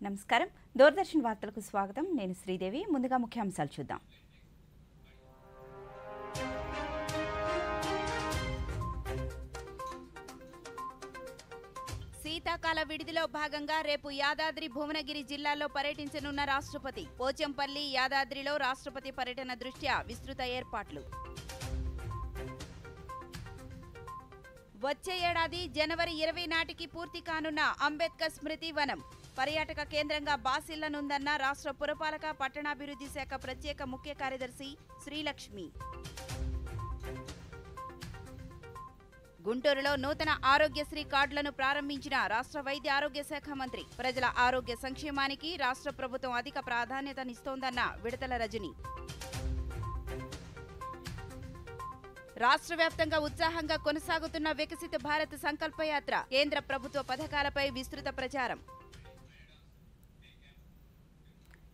నమస్కారం. దూరదర్శన్ వార్తలకు స్వాగతం. నేను శ్రీదేవి. ముందుగా ముఖ్యాంశాలు చూద్దాం. శీతాకాల విడిదిలో భాగంగా రేపు యాదాద్రి భువనగిరి జిల్లాలో పర్యటించనున్న రాష్ట్రపతి. పోచంపల్లి, యాదాద్రిలో రాష్ట్రపతి పర్యటన దృష్ట్యా విస్తృత ఏర్పాట్లు. వచ్చే ఏడాది జనవరి 20 నాటికి పూర్తి కానున్న అంబేద్కర్ స్మృతి వనం పర్యాటక కేంద్రంగా బాసిల్లనుందన్న రాష్ట్ర పురపాలక పట్టణాభివృద్ధి శాఖ ప్రత్యేక ముఖ్య కార్యదర్శి శ్రీలక్ష్మి. గుంటూరులో నూతన ఆరోగ్యశ్రీ కార్డులను ప్రారంభించిన రాష్ట్ర వైద్య ఆరోగ్య శాఖ మంత్రి. ప్రజల ఆరోగ్య సంక్షేమానికి రాష్ట్ర ప్రభుత్వం అధిక ప్రాధాన్యతనిస్తోందన్న విడతల రజని. రాష్ట్ర వ్యాప్తంగా ఉత్సాహంగా కొనసాగుతున్న వికసిత భారత్ సంకల్పయాత్ర. కేంద్ర ప్రభుత్వ పథకాలపై విస్తృత ప్రచారం.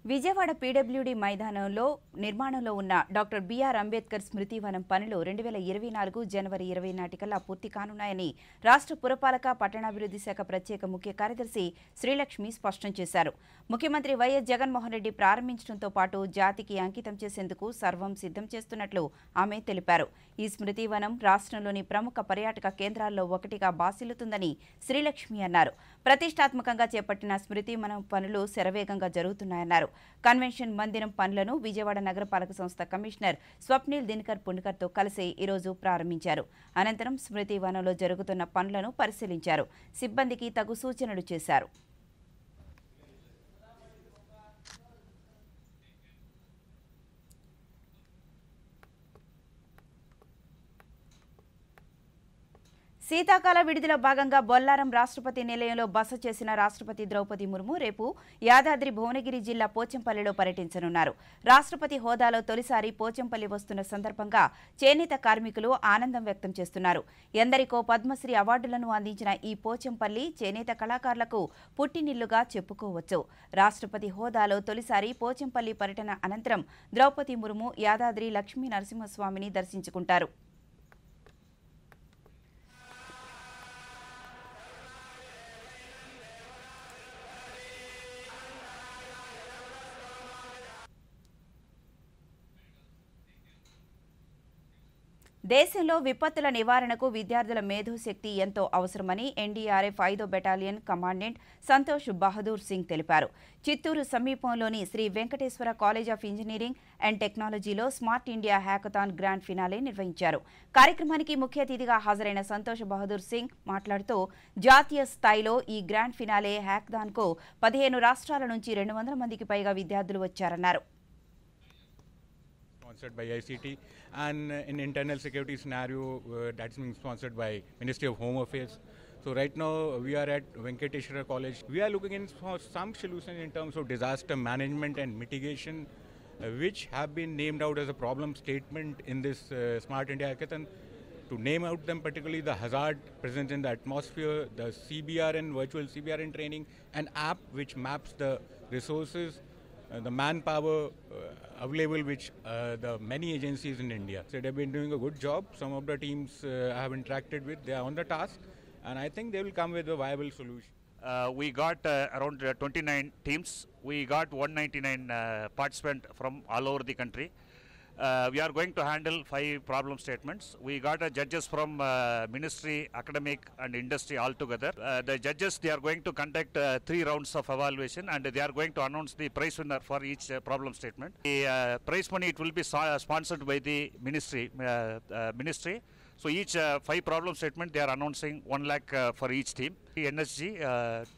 విజయవాడ పీడబ్ల్యూడీ మైదానంలో నిర్మాణంలో ఉన్న డాక్టర్ బిఆర్ అంబేద్కర్ స్మృతి వనం పనులు 2024 జనవరి 20 నాటికల్లా పూర్తి కానున్నాయని రాష్ట్ర పురపాలక పట్టణాభివృద్ధి శాఖ ప్రత్యేక ముఖ్య కార్యదర్శి శ్రీలక్ష్మి స్పష్టం చేశారు. ముఖ్యమంత్రి వైఎస్ జగన్మోహన్ రెడ్డి ప్రారంభించడంతో పాటు జాతికి అంకితం చేసేందుకు సర్వం సిద్ధం చేస్తున్నట్లు ఆమె తెలిపారు. ఈ స్మృతి వనం రాష్ట్రంలోని ప్రముఖ పర్యాటక కేంద్రాల్లో ఒకటిగా బాసిల్లుతుందని శ్రీలక్ష్మి అన్నారు. ప్రతిష్టాత్మకంగా చేపట్టిన స్మృతి వనం పనులు శరవేగంగా జరుగుతున్నాయన్నారు. కన్వెన్షన్ మందిరం పనులను విజయవాడ నగరపాలక సంస్థ కమిషనర్ స్వప్నిల్ దినకర్ పుండ్కర్తో కలిసి ఈరోజు ప్రారంభించారు. అనంతరం స్మృతి వనంలో జరుగుతున్న పనులను పరిశీలించారు. సిబ్బందికి తగు సూచనలు చేశారు. శీతాకాల విడిదిలో భాగంగా బొల్లారం రాష్ట్రపతి నిలయంలో బస చేసిన రాష్ట్రపతి ద్రౌపది ముర్ము రేపు యాదాద్రి భువనగిరి జిల్లా పోచంపల్లిలో పర్యటించనున్నారు. రాష్ట్రపతి హోదాలో తొలిసారి పోచంపల్లి వస్తున్న సందర్భంగా చేనేత కార్మికులు ఆనందం వ్యక్తం చేస్తున్నారు. ఎందరికో పద్మశ్రీ అవార్డులను అందించిన ఈ పోచంపల్లి చేనేత కళాకారులకు పుట్టినిల్లుగా చెప్పుకోవచ్చు. రాష్ట్రపతి హోదాలో తొలిసారి పోచంపల్లి పర్యటన అనంతరం ద్రౌపది ముర్ము యాదాద్రి లక్ష్మీ నరసింహస్వామిని దర్శించుకుంటారు. దేశంలో విపత్తుల నివారణకు విద్యార్థుల మేధోశక్తి ఎంతో అవసరమని ఎన్డీఆర్ఎఫ్ 5వ బెటాలియన్ కమాండెంట్ సంతోష్ బహదూర్ సింగ్ తెలిపారు. చిత్తూరు సమీపంలోని Shri Venkateswara college of engineering and టెక్నాలజీలో smart India hackathon grand finale నిర్వహించారు. కార్యక్రమానికి ముఖ్య అతిథిగా హాజరైన సంతోష్ బహదూర్ సింగ్ మాట్లాడుతూ జాతీయ స్థాయిలో ఈ గ్రాండ్ ఫినాలే హ్యాకథాన్కు 15 రాష్ట్రాల నుంచి 200 మందికి పైగా విద్యార్థులు వచ్చారన్నారు. Sponsored by ICT and in internal security scenario that's being sponsored by Ministry of Home Affairs. So right now we are at Venkateshwara College. We are looking in for some solution in terms of disaster management and mitigation which have been named out as a problem statement in this Smart India Hackathon. To name out them, particularly the hazard present in the atmosphere, the CBRN, virtual CBRN training, an app which maps the resources, the manpower available which the many agencies in India. So they've been doing a good job. Some of the teams I have interacted with, they are on the task and I think they will come with a viable solution. We got around 29 teams. We got 199 participants from all over the country. We are going to handle 5 problem statements. We got judges from ministry, academic and industry all together. The judges, they are going to conduct 3 rounds of evaluation and they are going to announce the prize winner for each problem statement. The prize money, it will be sponsored by the ministry. So each 5 problem statement, they are announcing 1 lakh for each team. The NSG,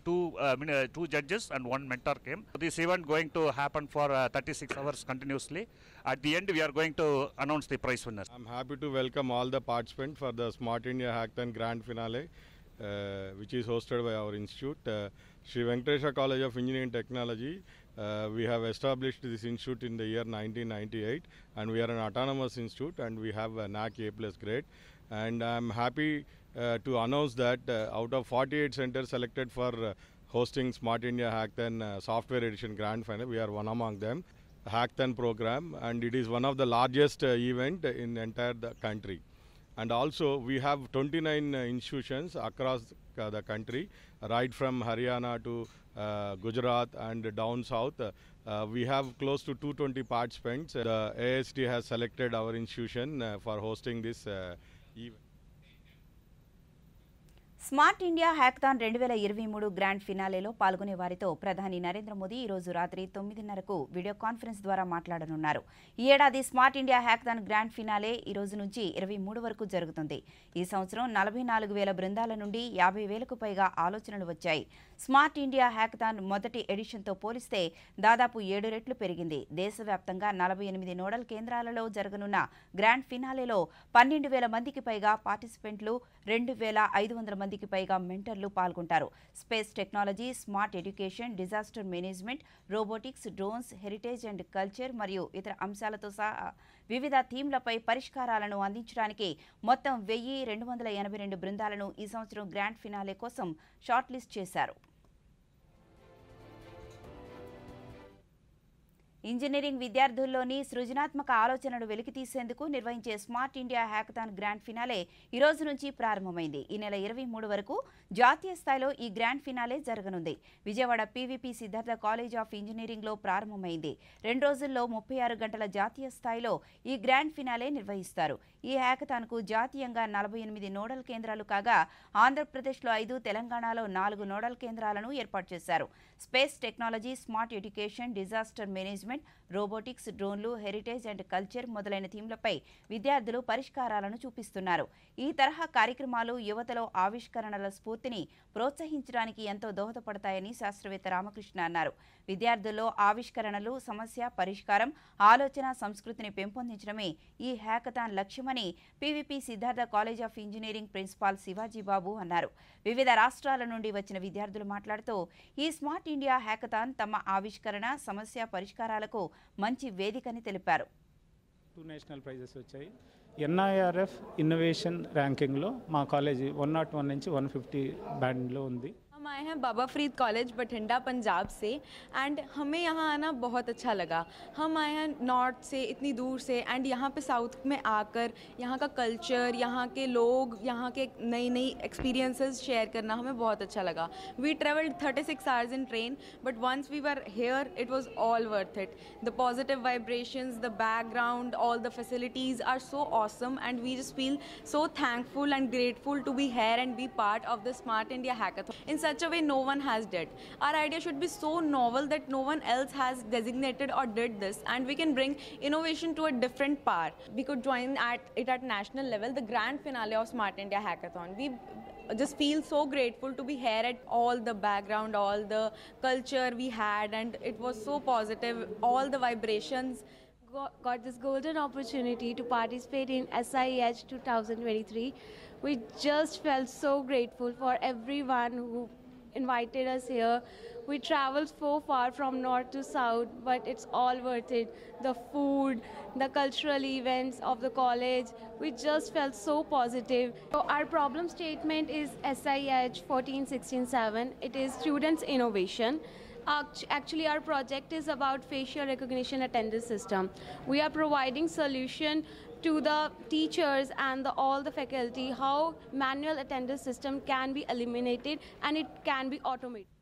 2 judges and 1 mentor came. This event going to happen for 36 hours continuously. At the end, we are going to announce the prize winner. I'm happy to welcome all the participants for the Smart India Hackathon Grand Finale, which is hosted by our institute, Sri Venkateshwara College of Engineering and Technology. We have established this institute in the year 1998 and we are an autonomous institute and we have a NAAC A+ grade. And I'm happy to announce that out of 48 centers selected for hosting Smart India Hackathon Software Edition Grand Final, we are one among them. Hackathon program, and it is one of the largest event in the entire country. And also we have 29 institutions across the country, right from Haryana to Gujarat and down south. We have close to 220 participants. The ASD has selected our institution for hosting this event. Smart India hackathon 2023 grand ఫినాలేలో పాల్గొనే వారితో ప్రధాని నరేంద్ర మోదీ ఈ రోజు రాత్రి 9:30కు video conference ద్వారా మాట్లాడనున్నారు. ఈ ఏడాది smart India hackathon grand finale ఈ రోజు నుంచి 23 వరకు జరుగుతుంది. ఈ సంవత్సరం 44,000 బృందాల నుండి 50,000కు పైగా ఆలోచనలు వచ్చాయి. స్మార్ట్ ఇండియా హ్యాకథాన్ మొదటి ఎడిషన్తో పోలిస్తే దాదాపు 7 రెట్లు పెరిగింది. దేశవ్యాప్తంగా 48 నోడల్ కేంద్రాలలో జరగనున్న గ్రాండ్ ఫినాలేలో 12,000 మందికి పైగా పార్టిసిపెంట్లు, 2,500 మందికి పైగా మెంటర్లు పాల్గొంటారు. Space technology, smart education, disaster management, robotics, drones, heritage and culture మరియు ఇతర అంశాలతో సహా వివిధ థీమ్లపై పరిష్కారాలను అందించడానికి మొత్తం 1,282 బృందాలను ఈ సంవత్సరం గ్రాండ్ ఫినాలే కోసం షార్ట్ లిస్ట్ చేశారు. ఇంజనీరింగ్ విద్యార్థుల్లోని సృజనాత్మక ఆలోచనలు వెలికితీసేందుకు నిర్వహించే smart India hackathon grand finale ఈ రోజు నుంచి ప్రారంభమైంది. ఈ నెల 23 వరకు జాతీయ స్థాయిలో ఈ గ్రాండ్ ఫినాలే జరగనుంది. Vijayawada PVP Siddhartha college of ఇంజనీరింగ్లో ప్రారంభమైంది. 2 రోజుల్లో 36 గంటల జాతీయ స్థాయిలో ఈ గ్రాండ్ ఫినాలే నిర్వహిస్తారు. ఈ హ్యాకథాన్కు జాతీయంగా 48 నోడల్ కేంద్రాలు కాగా ఆంధ్రప్రదేశ్లో 5, తెలంగాణలో 4 నోడల్ కేంద్రాలను ఏర్పాటు చేశారు. Space technology, smart education, disaster management, robotics, డ్రోన్లు, హెరిటేజ్ అండ్ కల్చర్ మొదలైన థీమ్లపై విద్యార్థులు పరిష్కారాలను చూపిస్తున్నారు. ఈ తరహా కార్యక్రమాలు యువతలో ఆవిష్కరణల స్ఫూర్తిని ప్రోత్సహించడానికి ఎంతో దోహదపడతాయని శాస్త్రవేత్త రామకృష్ణ అన్నారు. విద్యార్థుల్లో ఆవిష్కరణలు, సమస్య పరిష్కారం, ఆలోచన సంస్కృతిని పెంపొందించడమే ఈ హ్యాకథాన్ లక్ష్యమని PVP Siddhartha college of engineering principal Sivajibabu అన్నారు. వివిధ రాష్ట్రాల నుండి వచ్చిన విద్యార్థులు మాట్లాడుతూ ఈ స్మార్ట్ ఇండియా హ్యాకథాన్ తమ ఆవిష్కరణ, సమస్య పరిష్కారాలకు మంచి వేదికని తెలిపారు. 2 నేషనల్ ప్రైజెస్ వచ్చాయి. NIRF ఇన్నోవేషన్ ర్యాంకింగ్లో మా కాలేజీ 101 నుంచి 150 బ్యాండ్లో ఉంది. हम आए हैं बाबा फरीद कॉलेज बठिंडा पंजाब से एंड हमें यहाँ आना बहुत अच्छा लगा. हम आए हैं नॉर्थ से, इतनी दूर से, एंड यहाँ पे साउथ में आकर यहाँ का कल्चर, यहाँ के लोग, यहाँ के नई नई एक्सपीरियंसेस शेयर करना हमें बहुत अच्छा लगा. We traveled 36 hours in train, but once we were here it was all worth it. The positive vibrations, the background, all the facilities are so awesome, and we just feel so thankful and grateful to be here and be part of the Smart India Hackathon in such a way no one has did. Our idea should be so novel that no one else has designated or did this, and we can bring innovation to a different par. We could join at national level, the grand finale of Smart India Hackathon. We just feel so grateful to be here at all the background, all the culture we had, and it was so positive, all the vibrations. Got this golden opportunity to participate in SIH 2023. We just felt so grateful for everyone who invited us here. We traveled so far from north to south, but it's all worth it. The food, the cultural events of the college, we just felt so positive. So our problem statement is SIH 14-16-7. It is students' innovation. Actually, our project is about facial recognition attendance system. We are providing solution to the teachers and all the faculty how manual attendance system can be eliminated and it can be automated.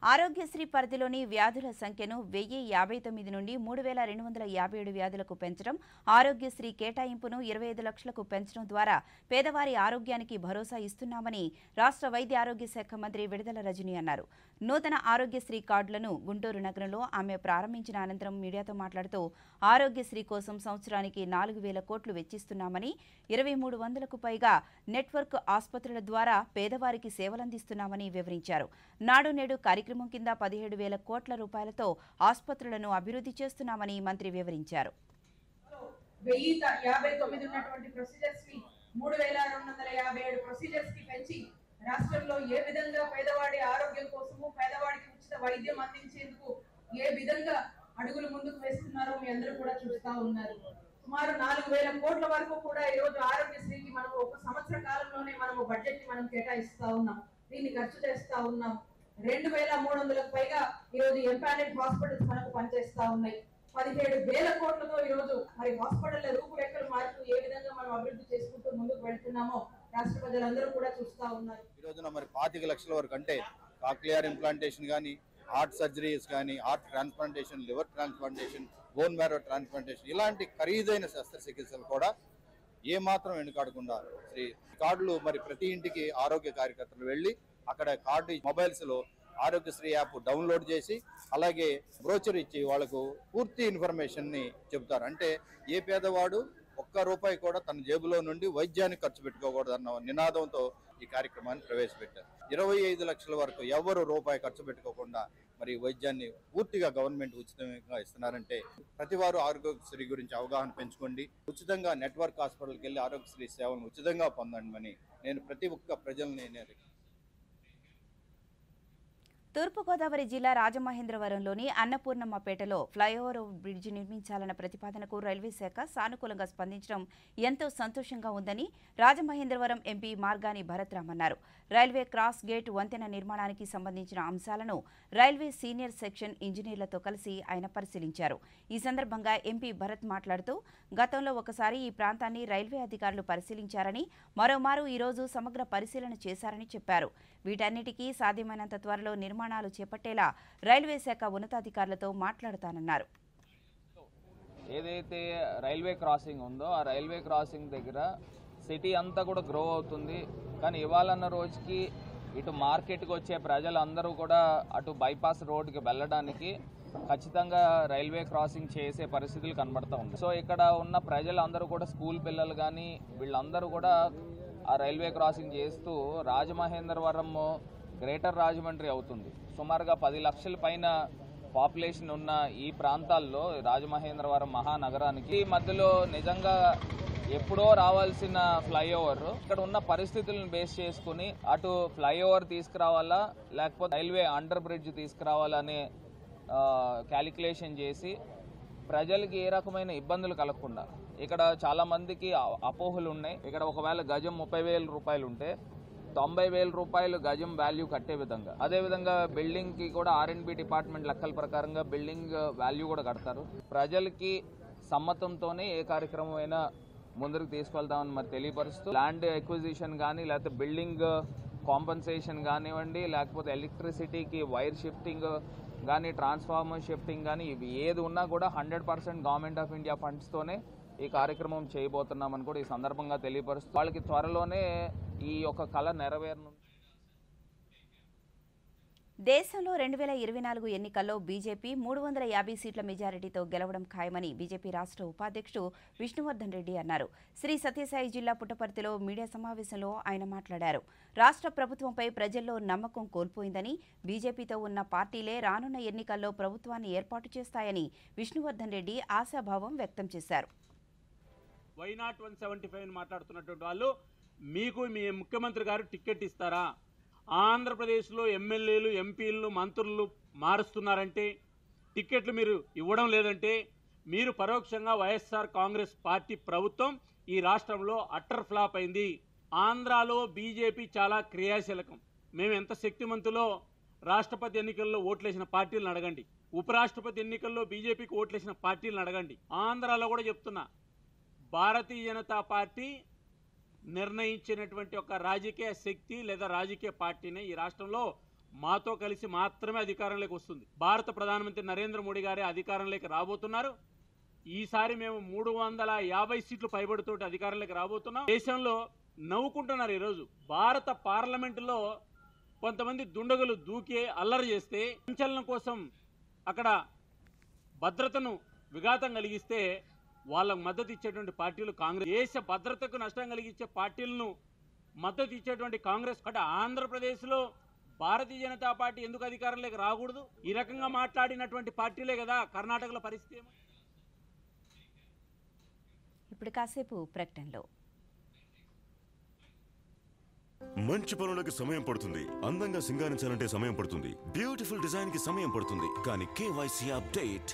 Aarogyasri పరిధిలోని వ్యాధుల సంఖ్యను 1059 నుండి 3,257 వ్యాధులకు పెంచడం, ఆరోగ్యశ్రీ కేటాయింపును 25 లక్షలకు పెంచడం ద్వారా పేదవారి ఆరోగ్యానికి భరోసా ఇస్తున్నామని రాష్ట్ర వైద్య ఆరోగ్య శాఖ మంత్రి విడుదల రజని అన్నారు. నూతన ఆరోగ్యశ్రీ కార్డులను గుంటూరు నగరంలో ఆమె ప్రారంభించిన అనంతరం మీడియాతో మాట్లాడుతూ ఆరోగ్యశ్రీ కోసం సంవత్సరానికి 4,000 కోట్లు వెచ్చిస్తున్నామని, 2,300కు పైగా నెట్వర్క్ ఆసుపత్రుల ద్వారా పేదవారికి సేవలందిస్తున్నామని వివరించారు. నాడు నేడు కార్యక్రమం కింద 17,000 కోట్ల రూపాయలతో ఆసుపత్రులను అభివృద్ధి చేస్తున్నామని మంత్రి వివరించారు. 1059 ఉన్నటువంటి ప్రొసీజర్స్ ని 3,257 ప్రొసీజర్స్ కి పెంచి రాష్ట్రంలో ఏ విధంగా పేదవాడి ఆరోగ్యం కోసము, పేదవాడికి ఉచిత వైద్యం అందించేందుకు ఏ విధంగా అడుగులు ముందుకు వేస్తున్నారో మీ అందరూ కూడా చూస్తా ఉన్నారు. సుమారు 4,000 కోట్ల వరకు కూడా ఈ రోజు ఆరోగ్యశ్రీకి మనం ఒక సంవత్సర కాలంలోనే మనం బడ్జెట్ ని మనం కేటాయిస్తా ఉన్నాం, దీన్ని ఖర్చు చేస్తా ఉన్నాం. 2,300కు పైగా ఈ రోజు ఎంపానెడ్ హాస్పిటల్స్ మనకు పనిచేస్తా ఉన్నాయి. 17,000 కోట్లతో ఈ రోజు మరి హాస్పిటల్ రూపురేఖలు మారుతూ ఏ విధంగా మనం అభివృద్ధి చేసుకుంటూ ముందుకు వెళ్తున్నామో రాష్ట్ర ప్రజలందరూ కూడా చూస్తా ఉన్నారు. ఈ రోజున మరి 25 లక్షల వరకు అంటే కాక్లియర్ ఇంప్లాంటేషన్ కానీ, హార్ట్ సర్జరీస్ కానీ, heart transplantation, liver transplantation, bone marrow transplantation ఇలాంటి ఖరీదైన శస్త్రచికిత్సలు కూడా ఏమాత్రం వెనుకాడకుండా కార్డులు మరి ప్రతి ఇంటికి ఆరోగ్య కార్యకర్తలు వెళ్ళి అక్కడ కార్డు మొబైల్స్లో ఆరోగ్యశ్రీ యాప్ డౌన్లోడ్ చేసి అలాగే బ్రోచర్ ఇచ్చి వాళ్ళకు పూర్తి ఇన్ఫర్మేషన్ని చెబుతారు. అంటే ఏ పేదవాడు ₹1 కూడా తన జేబులో నుండి వైద్యానికి ఖర్చు పెట్టుకోకూడదన్న నినాదంతో ఈ కార్యక్రమాన్ని ప్రవేశపెట్టారు. 25 లక్షల వరకు ఎవరు రూపాయి ఖర్చు పెట్టుకోకుండా మరి వైద్యాన్ని పూర్తిగా గవర్నమెంట్ ఉచితంగా ఇస్తున్నారంటే ప్రతి వారు ఆరోగ్యశ్రీ గురించి అవగాహన పెంచుకోండి. ఉచితంగా నెట్వర్క్ హాస్పిటల్కి వెళ్ళి ఆరోగ్యశ్రీ సేవలను ఉచితంగా పొందండి. నేను ప్రతి ఒక్క ప్రజల్ని తూర్పుగోదావరి జిల్లా రాజమహేంద్రవరంలోని అన్నపూర్ణమ్మపేటలో ఫ్లైఓవర్ బ్రిడ్జి నిర్మించాలన్న ప్రతిపాదనకు రైల్వే శాఖ సానుకూలంగా స్పందించడం ఎంతో సంతోషంగా ఉందని రాజమహేంద్రవరం ఎంపీ మార్గాని భరత్రామ్ అన్నారు. రైల్వే క్రాస్ గేట్ వంతెన నిర్మాణానికి సంబంధించిన అంశాలను రైల్వే సీనియర్ సెక్షన్ ఇంజనీర్లతో కలిసి ఆయన పరిశీలించారు. ఈ సందర్భంగా ఎంపీ భరత్ మాట్లాడుతూ గతంలో ఒకసారి ఈ ప్రాంతాన్ని రైల్వే అధికారులు పరిశీలించారని, మరోమారు ఈరోజు సమగ్ర పరిశీలన చేశారని చెప్పారు. వీటన్నిటికీ సాధ్యమైనంత త్వరలో నిర్మాణాలు చేపట్టేలా రైల్వే శాఖ ఉన్నతాధికారులతో మాట్లాడతానన్నారు. ఏదైతే రైల్వే క్రాసింగ్ ఉందో ఆ రైల్వే క్రాసింగ్ దగ్గర సిటీ అంతా కూడా గ్రో అవుతుంది. కానీ ఇవాళన్న రోజుకి ఇటు మార్కెట్కి వచ్చే ప్రజలందరూ కూడా అటు బైపాస్ రోడ్డుకి వెళ్ళడానికి ఖచ్చితంగా రైల్వే క్రాసింగ్ చేసే పరిస్థితులు కనబడుతూ ఉంది. సో ఇక్కడ ఉన్న ప్రజలందరూ కూడా స్కూల్ పిల్లలు కానీ వీళ్ళందరూ కూడా ఆ రైల్వే క్రాసింగ్ చేస్తూ రాజమహేంద్రవరం గ్రేటర్ రాజమండ్రి అవుతుంది. సుమారుగా 10 లక్షల పైన పాపులేషన్ ఉన్న ఈ ప్రాంతాల్లో రాజమహేంద్రవరం మహానగరానికి మధ్యలో నిజంగా ఎప్పుడో రావాల్సిన ఫ్లైఓవర్ ఇక్కడ ఉన్న పరిస్థితులను బేస్ చేసుకుని అటు ఫ్లైఓవర్ తీసుకురావాలా లేకపోతే రైల్వే అండర్ బ్రిడ్జ్ తీసుకురావాలనే క్యాలిక్యులేషన్ చేసి ప్రజలకి ఏ రకమైన ఇబ్బందులు కలగకుండా ఇక్కడ చాలా మందికి అపోహలు ఉన్నాయి. ఇక్కడ ఒకవేళ గజం 30,000 రూపాయలు ఉంటే 90,000 రూపాయలు గజం వాల్యూ కట్టే విధంగా, అదేవిధంగా బిల్డింగ్కి కూడా R&B డిపార్ట్మెంట్ లెక్కల ప్రకారంగా బిల్డింగ్ వాల్యూ కూడా కడతారు. ప్రజలకి సమ్మతంతోనే ఏ కార్యక్రమం అయినా ముందుకు తీసుకెళ్తామని మరి తెలియపరుస్తూ ల్యాండ్ ఎక్విజిషన్ కానీ లేకపోతే బిల్డింగ్ కాంపన్సేషన్ కానివ్వండి, లేకపోతే ఎలక్ట్రిసిటీకి వైర్ షిఫ్టింగ్ కానీ ట్రాన్స్ఫార్మర్ షిఫ్టింగ్ కానీ ఇవి ఏది ఉన్నా కూడా 100% గవర్నమెంట్ ఆఫ్ ఇండియా ఫండ్స్తోనే ఈ కార్యక్రమం చేయబోతున్నామని కూడా ఈ సందర్భంగా తెలియపరుస్తూ వాళ్ళకి త్వరలోనే ఈ యొక్క కళ నెరవేరనుంది. దేశంలో 2024 ఎన్నికల్లో బీజేపీ 350 సీట్ల మెజారిటీతో గెలవడం ఖాయమని బీజేపీ రాష్ట్ర ఉపాధ్యక్షుడు విష్ణువర్ధన్ రెడ్డి అన్నారు. శ్రీ సత్యసాయి జిల్లా పుట్టపర్తిలో మీడియా సమావేశంలో ఆయన మాట్లాడారు. రాష్ట్ర ప్రభుత్వంపై ప్రజల్లో నమ్మకం కోల్పోయిందని, బీజేపీతో ఉన్న పార్టీలే రానున్న ఎన్నికల్లో ప్రభుత్వాన్ని ఏర్పాటు చేస్తాయని విష్ణువర్ధన్ రెడ్డి ఆశాభావం వ్యక్తం చేశారు. వైనాట్ 175 మాట్లాడుతున్నటువంటి వాళ్ళు మీకు మీ ముఖ్యమంత్రి గారు టికెట్ ఇస్తారా? ఆంధ్రప్రదేశ్లో ఎమ్మెల్యేలు, ఎంపీలు, మంత్రులు మారుస్తున్నారంటే, టికెట్లు మీరు ఇవ్వడం లేదంటే మీరు పరోక్షంగా వైఎస్ఆర్ కాంగ్రెస్ పార్టీ ప్రభుత్వం ఈ రాష్ట్రంలో అట్టర్ ఫ్లాప్ అయింది. ఆంధ్రాలో బీజేపీ చాలా క్రియాశీలకం. మేము ఎంత శక్తిమంతులో రాష్ట్రపతి ఎన్నికల్లో ఓట్లేసిన పార్టీలను అడగండి, ఉపరాష్ట్రపతి ఎన్నికల్లో బీజేపీకి ఓట్లేసిన పార్టీలను అడగండి. ఆంధ్రాలో కూడా చెప్తున్నా, భారతీయ జనతా పార్టీ నిర్ణయించినటువంటి ఒక రాజకీయ శక్తి లేదా రాజకీయ పార్టీనే ఈ రాష్ట్రంలో మాతో కలిసి మాత్రమే అధికారంలోకి వస్తుంది. భారత ప్రధానమంత్రి నరేంద్ర మోడీ గారే అధికారంలోకి రాబోతున్నారు. ఈసారి మేము 350 సీట్లు పైబడితోటి అధికారంలోకి రాబోతున్నాం. దేశంలో నవ్వుకుంటున్నారు. ఈరోజు భారత పార్లమెంటులో కొంతమంది దుండగులు దూకి అల్లరి చేస్తే, సంచలనం కోసం అక్కడ భద్రతను విఘాతం కలిగిస్తే వాళ్ళకు మద్దతు ఇచ్చేటువంటి పార్టీలు కాంగ్రెస్. దేశ భద్రతకు నష్టం కలిగించే పార్టీలను మద్దతు ఇచ్చేటువంటి కాంగ్రెస్. అంటే ఆంధ్రప్రదేశ్లో భారతీయ జనతా పార్టీ ఎందుకు అధికారంలోకి రాకూడదు? ఈ రకంగా మాట్లాడినటువంటి పార్టీలే కదా కర్ణాటకలో పరిస్థితి. ఇప్పుడు కాసేపు ప్రకటనలో. మంచి పనులకు సమయం పడుతుంది, అందంగా సింగారించాలంటే సమయం పడుతుంది, బ్యూటిఫుల్ డిజైన్ కి సమయం పడుతుంది. కానీ కేవైసీ అప్డేట్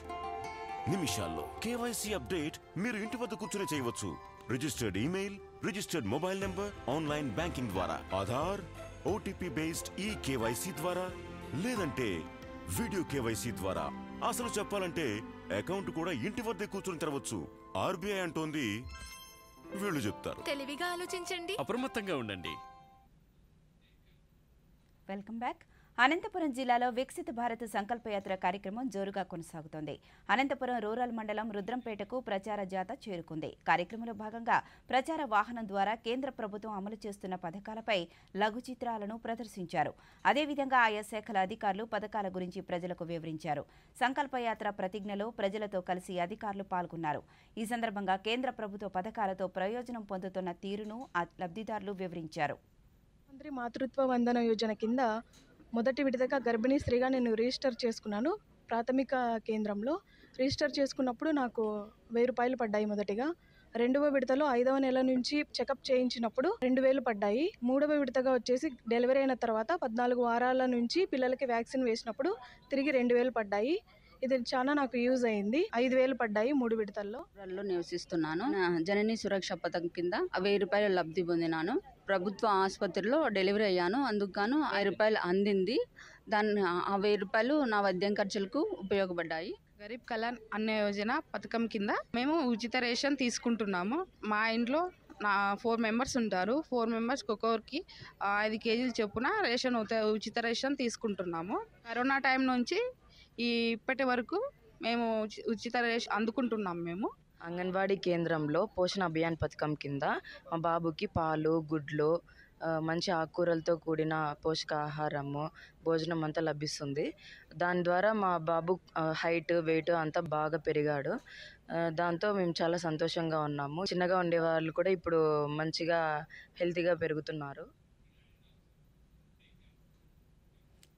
నిమిషాల్లో. కేవైసీ అప్డేట్ మీరు ఇంటి వద్ద కూర్చునే చేయవచ్చు. Registered email, registered mobile number, online banking ద్వారా, ఆధార్, ఓటీపీ బేస్డ్ ఈ కేవైసీ ద్వారా, లేదంటే వీడియో కేవైసీ ద్వారా. అసలు చెప్పాలంటే అకౌంట్ కూడా ఇంటి వద్దే కూర్చుని తెరవచ్చు. ఆర్బీఐ అంటోంది వీళ్ళు చెప్తారు. తెలివిగా ఆలోచించండి, అప్రమత్తంగా ఉండండి. Welcome back. అనంతపురం జిల్లాలో వికసిత భారత్ సంకల్పయాత్ర కార్యక్రమం జోరుగా కొనసాగుతోంది. అనంతపురం రూరల్ మండలం రుద్రంపేటకు ప్రచార జాథా చేరుకుంది. కార్యక్రమంలో భాగంగా ప్రచార వాహనం ద్వారా కేంద్ర ప్రభుత్వం అమలు చేస్తున్న పథకాలపై లఘు చిత్రాలను ప్రదర్శించారు. అదేవిధంగా ఆయా శాఖల అధికారులు పథకాల గురించి ప్రజలకు వివరించారు. సంకల్పయాత్ర ప్రతిజ్ఞలో ప్రజలతో కలిసి అధికారులు పాల్గొన్నారు. ఈ సందర్భంగా కేంద్ర ప్రభుత్వ పథకాలతో ప్రయోజనం పొందుతున్న తీరును లబ్ధిదారులు వివరించారు. మంత్రి మాతృత్వ వందన యోజన కింద మొదటి విడతగా గర్భిణీ స్త్రీగా నేను రిజిస్టర్ చేసుకున్నాను. ప్రాథమిక కేంద్రంలో రిజిస్టర్ చేసుకున్నప్పుడు నాకు 1000 రూపాయలు పడ్డాయి మొదటిగా. రెండవ విడతలో 5వ నెల నుంచి చెకప్ చేయించినప్పుడు 2000 పడ్డాయి. మూడవ విడతగా వచ్చేసి డెలివరీ అయిన తర్వాత 14 వారాల నుంచి పిల్లలకి వ్యాక్సిన్ వేసినప్పుడు తిరిగి 2000 పడ్డాయి. ఇది చాలా నాకు యూజ్ అయింది. 5000 పడ్డాయి 3 విడతల్లో. నివసిస్తున్నాను. జనని సురక్ష పథకం కింద 1000 రూపాయలు లబ్ధి పొందినాను. ప్రభుత్వ ఆసుపత్రిలో డెలివరీ అయ్యాను. అందుకు గాను 1000 రూపాయలు అందింది. దాన్ని ఆ 1000 రూపాయలు నా వైద్యం ఖర్చులకు ఉపయోగపడ్డాయి. గరీబ్ కళ్యాణ్ అన్న యోజన పథకం కింద మేము ఉచిత రేషన్ తీసుకుంటున్నాము. మా ఇంట్లో 4 మెంబర్స్ ఉంటారు. 4 మెంబర్స్ ఒక్కొక్కరికి 5 కేజీలు చొప్పున రేషన్ ఉచిత రేషన్ తీసుకుంటున్నాము. కరోనా టైం నుంచి ఇప్పటి వరకు మేము ఉచిత రేషన్ అందుకుంటున్నాం. మేము అంగన్వాడీ కేంద్రంలో పోషణ అభియాన్ పథకం కింద మా బాబుకి పాలు, గుడ్లు, మంచి ఆకుకూరలతో కూడిన పోషకాహారము, భోజనం అంతా లభిస్తుంది. దాని ద్వారా మా బాబు హైట్, వెయిట్ అంతా బాగా పెరిగాడు. దాంతో మేము చాలా సంతోషంగా ఉన్నాము. చిన్నగా ఉండే వాళ్ళు కూడా ఇప్పుడు మంచిగా హెల్తీగా పెరుగుతున్నారు.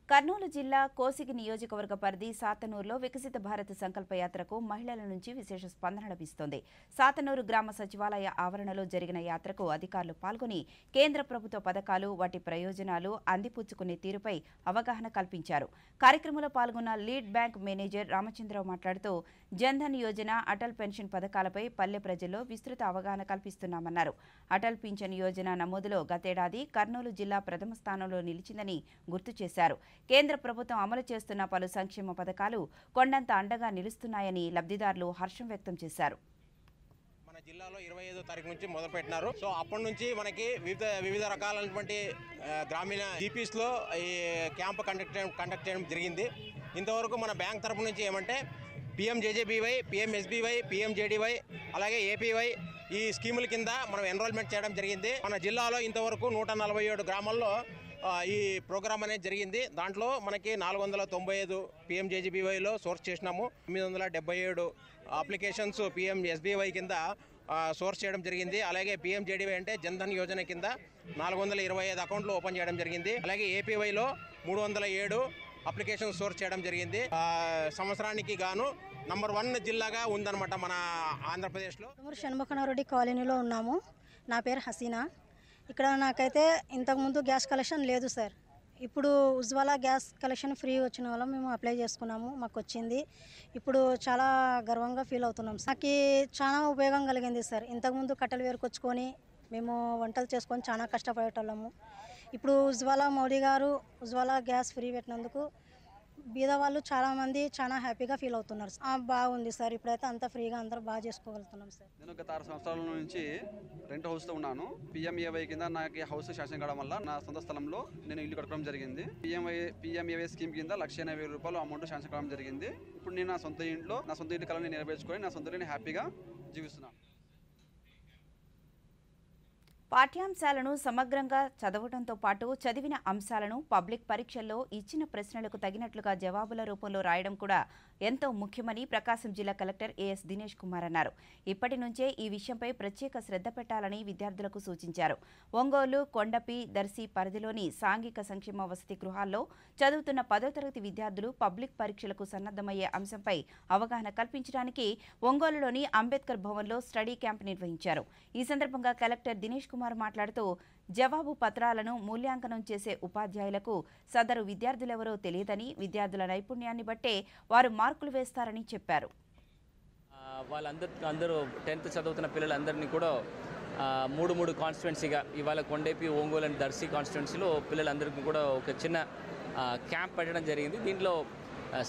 కర్నూలు జిల్లా కోసిగి నియోజకవర్గ పరిధి సాతనూరులో వికసిత భారత్ సంకల్పయాత్రకు మహిళల నుంచి విశేష స్పందన లభిస్తోంది. సాతనూరు గ్రామ సచివాలయ ఆవరణలో జరిగిన యాత్రకు అధికారులు పాల్గొని కేంద్ర ప్రభుత్వ పథకాలు, వాటి ప్రయోజనాలు అందిపుచ్చుకునే తీరుపై అవగాహన కల్పించారు. కార్యక్రమంలో పాల్గొన్న లీడ్ బ్యాంక్ మేనేజర్ రామచంద్రరావు మాట్లాడుతూ జన్ధన్ యోజన, అటల్ పెన్షన్ పథకాలపై పల్లె ప్రజల్లో విస్తృత అవగాహన కల్పిస్తున్నామన్నారు. అటల్ పింఛన్ యోజన నమోదులో గతేడాది కర్నూలు జిల్లా ప్రథమ స్థానంలో నిలిచిందని గుర్తు చేశారు. కేంద్ర ప్రభుత్వం అమలు చేస్తున్న పలు సంక్షేమ పథకాలు కొండంత అండగా నిలుస్తున్నాయని లబ్ధిదారులు హర్షం వ్యక్తం చేశారు. మన జిల్లాలో 25వ తారీఖు నుంచి మొదలుపెట్టినారు. సో అప్పటి నుంచి మనకి వివిధ రకాలైనటువంటి గ్రామీణ జీపీస్లో ఈ క్యాంప్ కండక్ట్ చేయడం జరిగింది. ఇంతవరకు మన బ్యాంక్ తరపు నుంచి ఏమంటే PMJJBY, PMSBY, PMJDY అలాగే APY ఈ స్కీముల కింద మనం ఎన్రోల్మెంట్ చేయడం జరిగింది. మన జిల్లాలో ఇంతవరకు 147 గ్రామాల్లో ఈ ప్రోగ్రామ్ అనేది జరిగింది. దాంట్లో మనకి 495 PMJJBYలో సోర్స్ చేసినాము. 977 అప్లికేషన్స్ PMSBY కింద సోర్స్ చేయడం జరిగింది. అలాగే PMJDY అంటే జన్ధన్ యోజన కింద 425 అకౌంట్లు ఓపెన్ చేయడం జరిగింది. అలాగే APYలో 307 అప్లికేషన్ సోర్స్ చేయడం జరిగింది. సంవత్సరానికి గాను నంబర్ 1 జిల్లాగా ఉందన్నమాట మన ఆంధ్రప్రదేశ్లో. షణ్ముఖనారెడ్డి కాలనీలో ఉన్నాము. నా పేరు హసీనా. ఇక్కడ నాకైతే ఇంతకుముందు గ్యాస్ కలెక్షన్ లేదు సార్. ఇప్పుడు ఉజ్వల గ్యాస్ కలెక్షన్ ఫ్రీ వచ్చిన వల్ల మేము అప్లై చేసుకున్నాము. మాకు వచ్చింది. ఇప్పుడు చాలా గర్వంగా ఫీల్ అవుతున్నాం. నాకు చాలా ఉపయోగం కలిగింది సార్. ఇంతకుముందు కట్టెలు వేరుకొచ్చుకొని మేము వంటలు చేసుకొని చాలా కష్టపడేటోళ్ళము. ఇప్పుడు ఉజ్వల మోడీ గారు ఉజ్వల గ్యాస్ ఫ్రీ పెట్టినందుకు బీదవాళ్ళు చాలామంది చాలా హ్యాపీగా ఫీల్ అవుతున్నారు. బాగుంది సార్. ఇప్పుడైతే అంత ఫ్రీగా అందరూ బాగా చేసుకోగలుగుతున్నాం సార్. నేను గత 6 సంవత్సరాల నుంచి రెంట్ హౌస్లో ఉన్నాను. PMAY కింద నాకు హౌస్ శాంక్షన్ కావడం వల్ల నా సొంత స్థలంలో నేను ఇల్లు కట్టుకోవడం జరిగింది. PMAY స్కీమ్ కింద 1,80,000 రూపాయలు అమౌంట్ శాంక్షన్ కావడం జరిగింది. ఇప్పుడు నేను నా సొంత ఇంటి కళని నెరవేర్చుకొని నా సొంత ఇంటిని హ్యాపీగా జీవిస్తున్నాను. పాఠ్యాంశాలను సమగ్రంగా చదవడంతో పాటు చదివిన అంశాలను పబ్లిక్ పరీక్షల్లో ఇచ్చిన ప్రశ్నలకు తగినట్లుగా జవాబుల రూపంలో రాయడం కూడా ఎంతో ముఖ్యమని ప్రకాశం జిల్లా కలెక్టర్ AS దినేష్ కుమార్ అన్నారు. ఇప్పటి నుంచే ఈ విషయంపై ప్రత్యేక శ్రద్ధ పెట్టాలని విద్యార్థులకు సూచించారు. ఒంగోలు, కొండపి, దర్శి పరిధిలోని సాంఘిక సంక్షేమ వసతి గృహాల్లో చదువుతున్న 10వ తరగతి విద్యార్థులు పబ్లిక్ పరీక్షలకు సన్నద్ధమయ్యే అంశంపై అవగాహన కల్పించడానికి ఒంగోలులోని అంబేద్కర్ భవన్లో స్టడీ క్యాంప్ నిర్వహించారు. ఈ సందర్భంగా కలెక్టర్ దినేష్ కుమార్ మాట్లాడుతూ జవాబు పత్రాలను మూల్యాంకనం చేసే ఉపాధ్యాయులకు సదరు విద్యార్థులెవరో తెలియదని, విద్యార్థుల నైపుణ్యాన్ని బట్టే వారు మార్కులు వేస్తారని చెప్పారు. అందరూ 10th చదువుతున్న పిల్లలందరినీ కూడా 3 కాన్స్టిట్యున్సీగా ఇవాళ కొండేపి, ఒంగోలు అండ్ దర్శి కాన్స్టిట్యున్సీలో పిల్లలందరికీ కూడా ఒక చిన్న క్యాంప్ పెట్టడం జరిగింది. దీంట్లో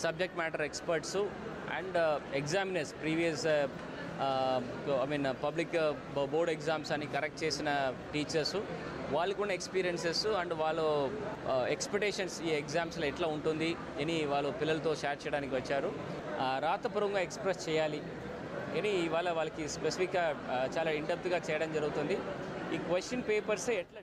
subject matter experts and examiners, previous public board exams అని కరెక్ట్ చేసిన టీచర్స్, వాళ్ళకు ఉన్న ఎక్స్పీరియన్సెస్ అండ్ వాళ్ళు ఎక్స్పెక్టేషన్స్ ఈ ఎగ్జామ్స్లో ఎట్లా ఉంటుంది అని వాళ్ళు పిల్లలతో షేర్ చేయడానికి వచ్చారు. రాతపూర్వకంగా ఎక్స్ప్రెస్ చేయాలి అని ఇవాళ వాళ్ళకి స్పెసిఫిక్గా చాలా ఇండెప్త్గా చేయడం జరుగుతుంది. ఈ క్వశ్చన్ పేపర్సే ఎట్లా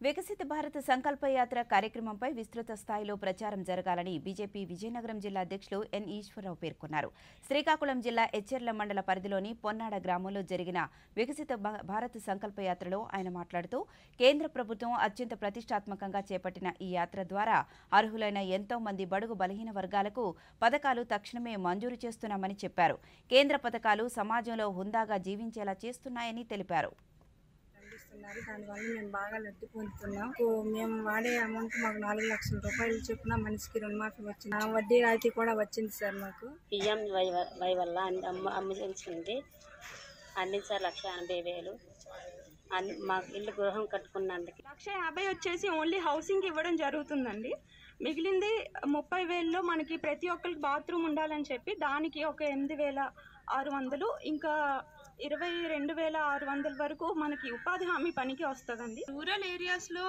వికసిత భారత్ సంకల్ప యాత్ర కార్యక్రమంపై విస్తృత స్థాయిలో ప్రచారం జరగాలని బీజేపీ విజయనగరం జిల్లా అధ్యక్షులు ఎన్ ఈశ్వరరావు పేర్కొన్నారు. శ్రీకాకుళం జిల్లా ఎచ్చెర్ల మండల పరిధిలోని పొన్నాడ గ్రామంలో జరిగిన వికసిత భారత్ సంకల్ప యాత్రలో ఆయన మాట్లాడుతూ కేంద్ర ప్రభుత్వం అత్యంత ప్రతిష్టాత్మకంగా చేపట్టిన ఈ యాత్ర ద్వారా అర్హులైన ఎంతో మంది బడుగు బలహీన వర్గాలకు పథకాలు తక్షణమే మంజూరు చేస్తున్నామని చెప్పారు. కేంద్ర పథకాలు సమాజంలో హుందాగా జీవించేలా చేస్తున్నాయని తెలిపారు. దానివల్ల మేము బాగా లబ్ధి పొందుతున్నాం. మేము వాడే అమౌంట్ మాకు 4 లక్షల రూపాయలు చొప్పున మనిషికి రుణమాఫీ వచ్చింది. వడ్డీ రాయితీ కూడా వచ్చింది సార్. మాకు పిఎం వై వల్ల అమ్మించింది అందించారు 1,80,000. మాకు ఇల్లు గృహం కట్టుకున్నందుకు 1,50,000 వచ్చేసి ఓన్లీ హౌసింగ్ ఇవ్వడం జరుగుతుందండి. మిగిలింది 30,000లో మనకి ప్రతి ఒక్కరికి బాత్రూమ్ ఉండాలని చెప్పి దానికి ఒక 8,600, ఇంకా 22,600 వరకు మనకి ఉపాధి హామీ పనికి వస్తుందండి. రూరల్ ఏరియాస్లో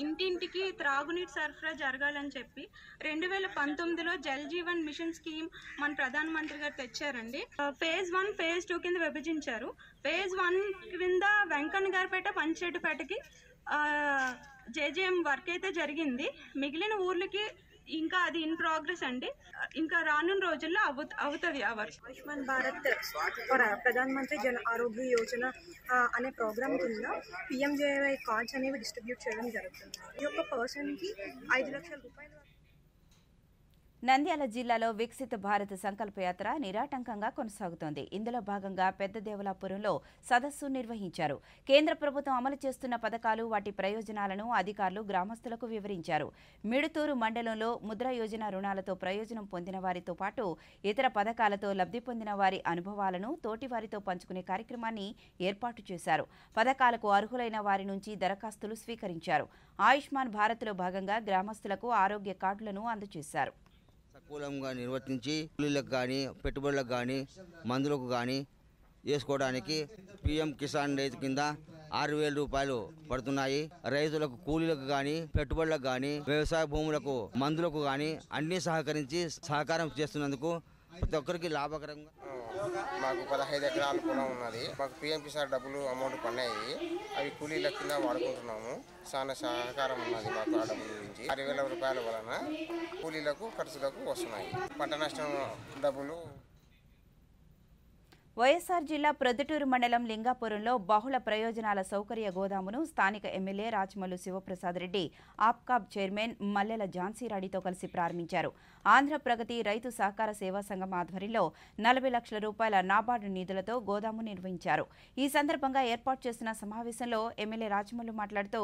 ఇంటింటికి త్రాగునీటి సరఫరా జరగాలని చెప్పి 2019లో జల్ జీవన్ మిషన్ స్కీమ్ మన ప్రధానమంత్రి గారు తెచ్చారండి. ఫేజ్ 1, ఫేజ్ 2 కింద విభజించారు. ఫేజ్ 1 కింద వెంకన్న గారిపేట, పంచేటిపేటకి జేజేఎం వర్క్ అయితే జరిగింది. మిగిలిన ఊర్లకి ఇంకా అది ఇన్ ప్రోగ్రెస్ అండి. ఇంకా రానున్న రోజుల్లో అవుతుంది ఆ వర్క్. ఆయుష్మాన్ భారత్ ప్రధాన మంత్రి జన ఆరోగ్య యోజన అనే ప్రోగ్రామ్ కింద పిఎంజేవై కార్డ్స్ అనేవి డిస్ట్రిబ్యూట్ చేయడం జరుగుతుంది. ఈ యొక్క పర్సన్కి 5 లక్షల రూపాయలు. నంద్యాల జిల్లాలో వికసిత భారత్ సంకల్పయాత్ర నిరాటంకంగా కొనసాగుతోంది. ఇందులో భాగంగా పెద్దదేవలాపురంలో సదస్సు నిర్వహించారు. కేంద్ర ప్రభుత్వం అమలు చేస్తున్న పథకాలు, వాటి ప్రయోజనాలను అధికారులు గ్రామస్తులకు వివరించారు. మిడుతూరు మండలంలో ముద్రా యోజన రుణాలతో ప్రయోజనం పొందిన వారితో పాటు ఇతర పథకాలతో లబ్ధి పొందిన వారి అనుభవాలను తోటివారితో పంచుకునే కార్యక్రమాన్ని ఏర్పాటు చేశారు. పథకాలకు అర్హులైన వారి నుంచి దరఖాస్తులు స్వీకరించారు. ఆయుష్మాన్ భారత్లో భాగంగా గ్రామస్తులకు ఆరోగ్య కార్డులను అందజేశారు. అనుకూలంగా నిర్వర్తించి కూలీలకు కానీ పెట్టుబడులకు కానీ మందులకు కానీ వేసుకోవడానికి పిఎం కిసాన్ రైతు కింద 6,000 రూపాయలు పడుతున్నాయి. రైతులకు కూలీలకు కానీ పెట్టుబడులకు కానీ వ్యవసాయ భూములకు మందులకు కానీ అన్ని సహకారం చేస్తున్నందుకు ప్రతి ఒక్కరికి లాభకరంగా. మాకు 15 ఎకరాల పొలం ఉన్నది. మాకు పిఎం కిసాన్ డబ్బులు అమౌంట్ పడినాయి. అవి కూలీల కింద వాడుకుంటున్నాము. చాలా సహకారం ఉన్నది మాకు ఆ డబ్బుల గురించి. 6,000 రూపాయల వలన కూలీలకు ఖర్చులకు వస్తున్నాయి. పంట నష్టం డబ్బులు. వైఎస్ఆర్ జిల్లా ప్రొద్దుటూరు మండలం లింగాపురంలో బహుళ ప్రయోజనాల సౌకర్య గోదామును స్థానిక ఎమ్మెల్యే రాచమల్లు శివప్రసాద్ రెడ్డి ఆప్కాబ్ చైర్మన్ మల్లెల ఝాన్సీరాడితో కలిసి ప్రారంభించారు. ఆంధ్ర ప్రగతి రైతు సహకార సేవా సంఘం ఆధ్వర్యంలో 40 లక్షల రూపాయల నాబార్డు నిధులతో గోదాము నిర్వహించారు. ఈ సందర్భంగా ఏర్పాటు చేసిన సమావేశంలో ఎమ్మెల్యే రాచమల్లు మాట్లాడుతూ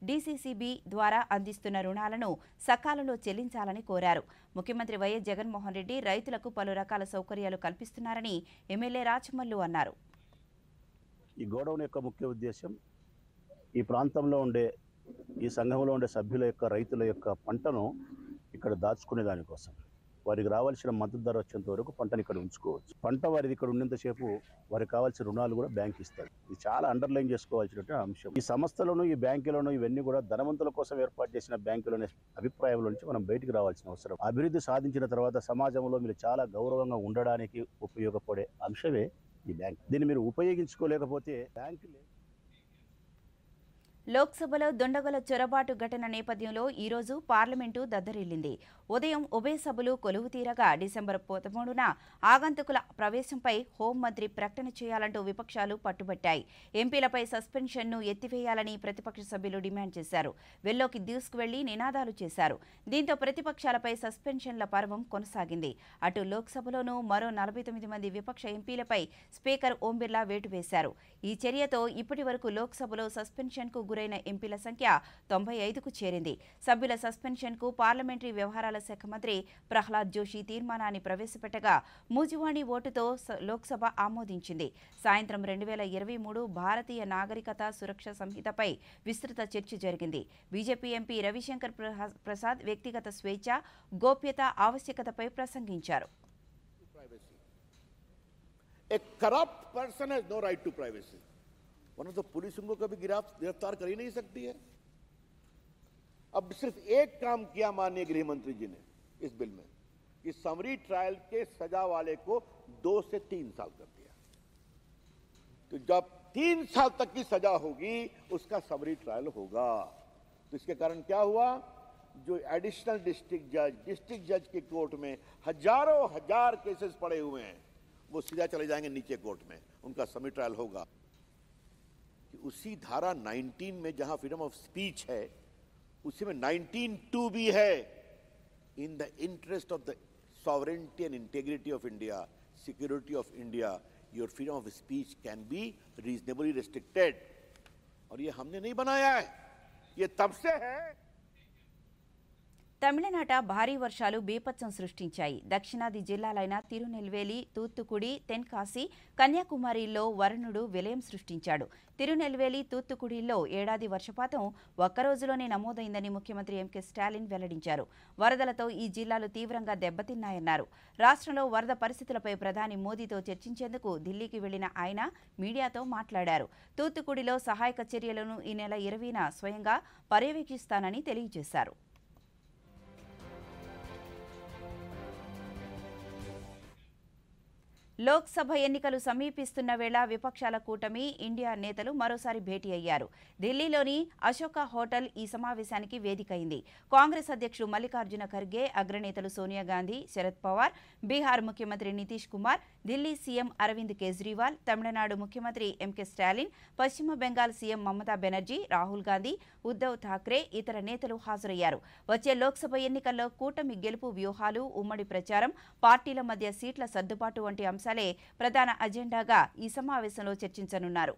డీసీసీబీ ద్వారా అందిస్తున్న రుణాలను సకాలంలో చెల్లించాలని కోరారు. ముఖ్యమంత్రి వైఎస్ జగన్మోహన్ రెడ్డి రైతులకు పలు రకాల సౌకర్యాలు కల్పిస్తున్నారని ఎమ్మెల్యే రాచమల్లు అన్నారు. ఈ గోడౌన్ యొక్క ముఖ్య ఉద్దేశం ఈ ప్రాంతంలో ఉండే ఈ సంఘంలో ఉండే సభ్యుల యొక్క రైతుల యొక్క పంటను ఇక్కడ దాచుకునే దానికోసం వారికి రావాల్సిన మద్దతు ధర వచ్చేంత వరకు పంటను ఇక్కడ ఉంచుకోవచ్చు. పంట వారిది ఇక్కడ ఉన్నంతసేపు వారికి కావాల్సిన రుణాలు కూడా బ్యాంక్ ఇస్తారు. ఇది చాలా అండర్లైన్ చేసుకోవాల్సిన అంశం. ఈ సంస్థలను ఈ బ్యాంకులను ఇవన్నీ కూడా ధనవంతుల కోసం ఏర్పాటు చేసిన బ్యాంకులనే అభిప్రాయంలో నుంచి మనం బయటికి రావాల్సిన అవసరం. అభివృద్ధి సాధించిన తర్వాత సమాజంలో మీరు చాలా గౌరవంగా ఉండడానికి ఉపయోగపడే అంశమే ఈ బ్యాంక్. దీన్ని మీరు ఉపయోగించుకోలేకపోతే బ్యాంకు. లోక్సభలో దుండగుల చొరబాటు ఘటన నేపథ్యంలో ఈరోజు పార్లమెంటు దద్దరిల్లింది. ఉదయం ఉభయ సభలు కొలువు తీరగా డిసెంబర్ 13న ఆగంతుకుల ప్రవేశంపై హోంమంత్రి ప్రకటన చేయాలంటూ విపక్షాలు పట్టుబట్టాయి. ఎంపీలపై సస్పెన్షన్ను ఎత్తివేయాలని ప్రతిపక్ష సభ్యులు డిమాండ్ చేశారు. వెల్లోకి దూసుకువెళ్లి నినాదాలు చేశారు. దీంతో ప్రతిపక్షాలపై సస్పెన్షన్ల పర్వం కొనసాగింది. అటు లోక్సభలోనూ మరో 49 మంది విపక్ష ఎంపీలపై స్పీకర్ ఓం బిర్లా వేటు వేశారు. ఈ చర్యతో ఇప్పటి వరకు లోక్సభలో సస్పెన్షన్కు గురైన ఎంపీల సంఖ్య 95కు చేరింది. సభ్యుల సస్పెన్షన్కు పార్లమెంటరీ వ్యవహారాల శాఖ మంత్రి ప్రహ్లాద్ జోషి తీర్మానాన్ని ప్రవేశపెట్టగా మూజువాణి ఓటుతో లోక్సభ ఆమోదించింది. సాయంత్రం 2023 భారతీయ నాగరికత సురక్ష సంహితపై విస్తృత చర్చ జరిగింది. బీజేపీ ఎంపీ రవిశంకర్ ప్రసాద్ వ్యక్తిగత స్వేచ్ఛ, గోప్యత ఆవశ్యకతపై ప్రసంగించారు. A corrupt person has no right to privacy. वरना तो पुलिस उनको कभी गिरफ्तार कर ही नहीं सकती है। अब सिर्फ एक काम किया माननीय गृह मंत्री जी ने इस बिल में कि समरी ट्रायल के सजा वाले को 2 से 3 साल कर दिया। तो जब 3 साल तक की सजा होगी उसका समरी ट्रायल होगा। तो इसके कारण क्या हुआ, जो एडिशनल डिस्ट्रिक्ट जज की कोर्ट में हजारों हजार केसेस पड़े हुए हैं वो सीधा चले जाएंगे नीचे कोर्ट में, उनका समरी ट्रायल होगा। उसी धारा 19 में जहां फ्रीडम ऑफ स्पीच है उसी में 19(2) भी है, in the interest of the sovereignty and integrity of India, security of India, your freedom of speech can be reasonably restricted. और ये हमने नहीं बनाया है, ये तब से है। తమిళనాట భారీ వర్షాలు బీభత్సం సృష్టించాయి. దక్షిణాది జిల్లాలైన తిరునెల్వేలి, తూత్తుకుడి, తెన్కాసి, కన్యాకుమారిలో వరుణుడు విలయం సృష్టించాడు. తిరునెల్వేలి, తూత్తుకుడిలో ఏడాది వర్షపాతం ఒక్కరోజులోనే నమోదైందని ముఖ్యమంత్రి ఎంకే స్టాలిన్ వెల్లడించారు. వరదలతో ఈ జిల్లాలు తీవ్రంగా దెబ్బతిన్నాయన్నారు. రాష్ట్రంలో వరద పరిస్థితులపై ప్రధాని మోదీతో చర్చించేందుకు ఢిల్లీకి వెళ్లిన ఆయన మీడియాతో మాట్లాడారు. తూత్తుకుడిలో సహాయక చర్యలను ఈ నెల 20న స్వయంగా పర్యవేక్షిస్తానని తెలియజేశారు. లోక్సభ ఎన్నికలు సమీపిస్తున్న వేళ విపక్షాల కూటమి ఇండియా నేతలు మరోసారి భేటీ అయ్యారు. ఢిల్లీలోని అశోక హోటల్ ఈ సమావేశానికి వేదికైంది. కాంగ్రెస్ అధ్యక్షుడు మల్లికార్జున ఖర్గే, అగ్రనేతలు సోనియా గాంధీ, శరద్ పవార్, బీహార్ ముఖ్యమంత్రి నితీష్ కుమార్, ఢిల్లీ సీఎం అరవింద్ కేజ్రీవాల్, తమిళనాడు ముఖ్యమంత్రి ఎంకే స్టాలిన్, పశ్చిమ బెంగాల్ సీఎం మమతా బెనర్జీ, రాహుల్ గాంధీ, ఉద్దవ్ ఠాక్రే ఇతర నేతలు హాజరయ్యారు. వచ్చే లోక్సభ ఎన్నికల్లో కూటమి గెలుపు వ్యూహాలు, ఉమ్మడి ప్రచారం, పార్టీల మధ్య సీట్ల సర్దుబాటు వంటి అంశాలే ప్రధాన అజెండాగా ఈ సమావేశంలో చర్చించనున్నారు.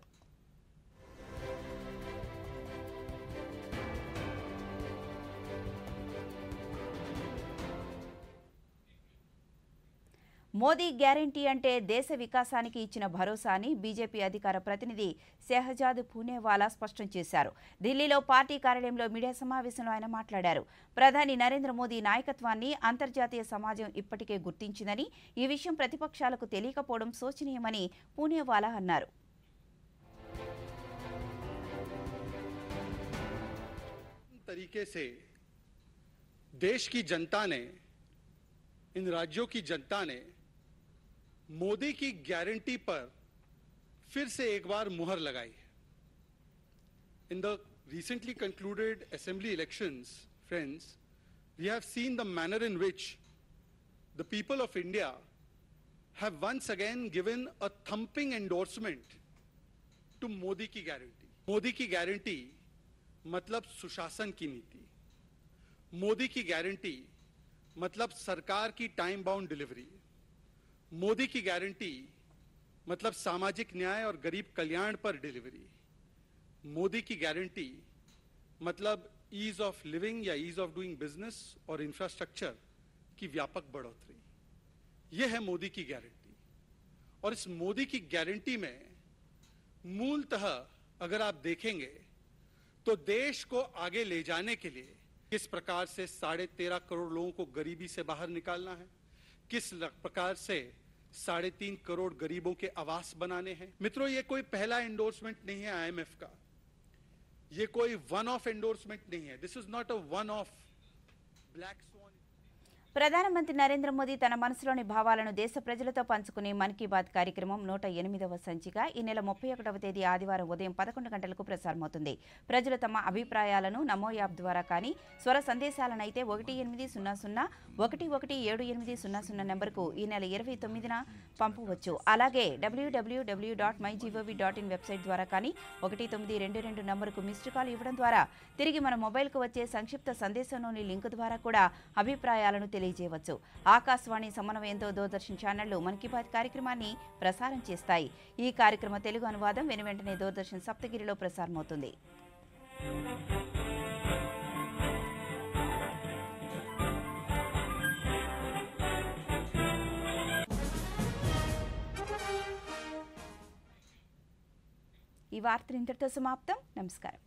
మోదీ గ్యారంటీ అంటే దేశ వికాసానికి ఇచ్చిన భరోసా అని బీజేపీ అధికార ప్రతినిధి షెహజాద్ పూనేవాలా స్పష్టం చేశారు. ఢిల్లీలో పార్టీ కార్యాలయంలో మీడియా సమావేశంలో ఆయన మాట్లాడారు. ప్రధాని నరేంద్ర మోదీ నాయకత్వాన్ని అంతర్జాతీయ సమాజం ఇప్పటికే గుర్తించిందని, ఈ విషయం ప్రతిపక్షాలకు తెలియకపోవడం శోచనీయమని పూనేవాలా అన్నారు. तरीके से देश की जनता ने, इन राज्यों की जनता ने मोदी की गारंटी पर फिर से एक बार मुहर लगाई है. In the recently concluded assembly elections, friends, we have seen the manner in which the people of India have once again given a thumping endorsement to Modi की गारंटी. मोदी की गारंटी मतलब सुशासन की नीति, मोदी की गारंटी मतलब सरकार की टाइम बाउंड डिलीवरी, मोदी की गारंटी मतलब सामाजिक न्याय और गरीब कल्याण पर डिलीवरी, मोदी की गारंटी मतलब ईज ऑफ लिविंग या ईज ऑफ डूइंग बिजनेस और इंफ्रास्ट्रक्चर की व्यापक बढ़ोतरी. यह है मोदी की गारंटी. और इस मोदी की गारंटी में मूलतः अगर आप देखेंगे तो देश को आगे ले जाने के लिए किस प्रकार से 13.5 करोड़ लोगों को गरीबी से बाहर निकालना है, किस प्रकार से 3.5 करोड़ गरीबों के आवास बनाने हैं. मित्रों, ये कोई पहला एंडोर्समेंट नहीं है IMF का, ये कोई वन ऑफ एंडोर्समेंट नहीं है. This is not a one of black swan. ప్రధానమంత్రి నరేంద్ర మోదీ తన మనసులోని భావాలను దేశ ప్రజలతో పంచుకునే మన్ కీ బాత్ కార్యక్రమం 108వ సంచిక ఈ నెల 31వ తేదీ ఆదివారం ఉదయం 11 గంటలకు ప్రసారమవుతుంది. ప్రజలు తమ అభిప్రాయాలను నమో యాప్ ద్వారా కానీ, స్వర సందేశాలనైతే 1800117800 నెంబర్కు ఈ నెల 29న పంపవచ్చు. అలాగే www.mygov.in వెబ్సైట్ ద్వారా కానీ 1922 నెంబర్కు మిస్డ్ కాల్ ఇవ్వడం ద్వారా తిరిగి మన మొబైల్కు వచ్చే సంక్షిప్త సందేశంలోని లింక్ ద్వారా కూడా అభిప్రాయాలను తెలియజేయవచ్చు. ఆకాశవాణి సమన్వయంతో దూరదర్శన్ ఛానళ్లు మన్ కీ బాత్ కార్యక్రమాన్ని ప్రసారం చేస్తాయి. ఈ కార్యక్రమ తెలుగు అనువాదం వెనువెంటనే దూరదర్శన్ సప్తగిరిలో ప్రసారమవుతుంది. ఈ వార్తలు ఇంతటితో సమాప్తం. నమస్కారం.